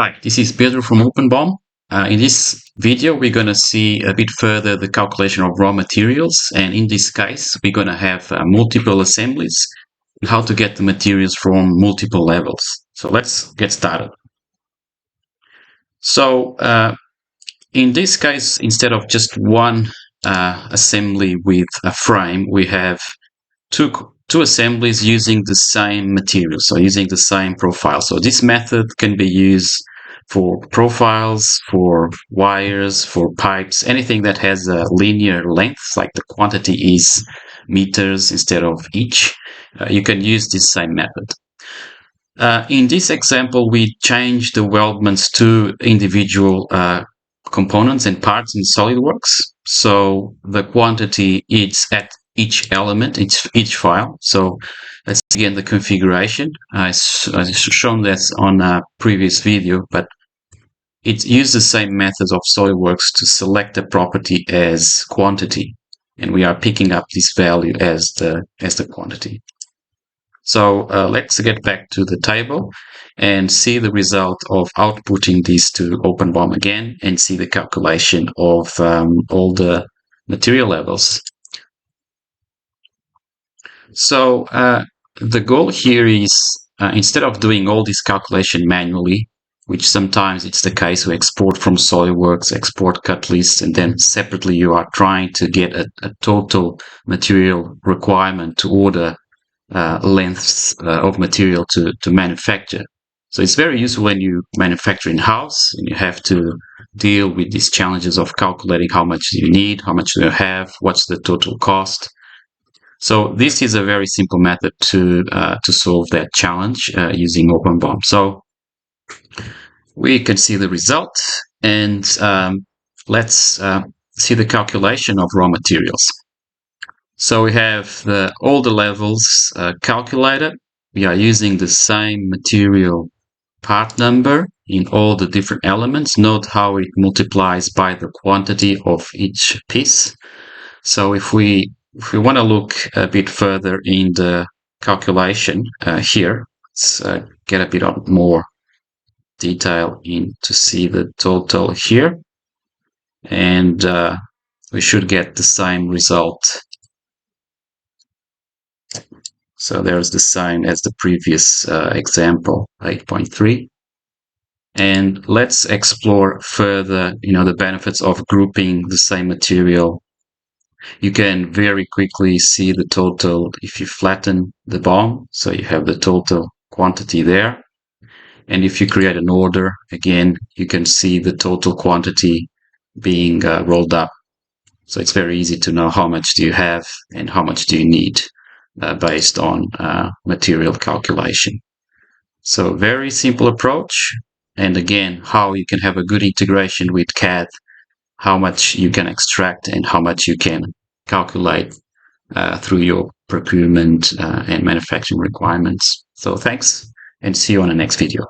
Hi, this is Pedro from OpenBOM. In this video, we're going to see a bit further the calculation of raw materials. And in this case, we're going to have multiple assemblies and how to get the materials from multiple levels. So let's get started. So in this case, instead of just one assembly with a frame, we have two assemblies using the same material, so using the same profile. So this method can be used for profiles, for wires, for pipes, anything that has a linear length, like the quantity is meters instead of each. You can use this same method. In this example, we change the weldments to individual components and parts in Solidworks. So the quantity is at each element, each file. So let's again the configuration. I've shown this on a previous video, but it uses the same methods of Solidworks to select a property as quantity, and we are picking up this value as the quantity. So let's get back to the table and see the result of outputting these to OpenBOM again and see the calculation of all the material levels. So the goal here is instead of doing all this calculation manually, which sometimes it's the case, we export from SolidWorks, export cut lists, and then separately you are trying to get a total material requirement to order lengths of material to manufacture. So it's very useful when you manufacture in-house and you have to deal with these challenges of calculating how much do you need, how much do you have, what's the total cost. So this is a very simple method to solve that challenge using OpenBOM. So we can see the result, and let's see the calculation of raw materials. So we have all the levels calculated. We are using the same material part number in all the different elements. Note how it multiplies by the quantity of each piece. So if we want to look a bit further in the calculation here, let's get a bit more detail in to see the total here. And we should get the same result. So there's the same as the previous example, 8.3. And let's explore further, the benefits of grouping the same material. You can very quickly see the total if you flatten the BOM, so you have the total quantity there. And if you create an order, again, you can see the total quantity being rolled up. So it's very easy to know how much do you have and how much do you need based on material calculation. So very simple approach. And again, how you can have a good integration with CAD, how much you can extract and how much you can calculate through your procurement and manufacturing requirements. So thanks, and see you on the next video.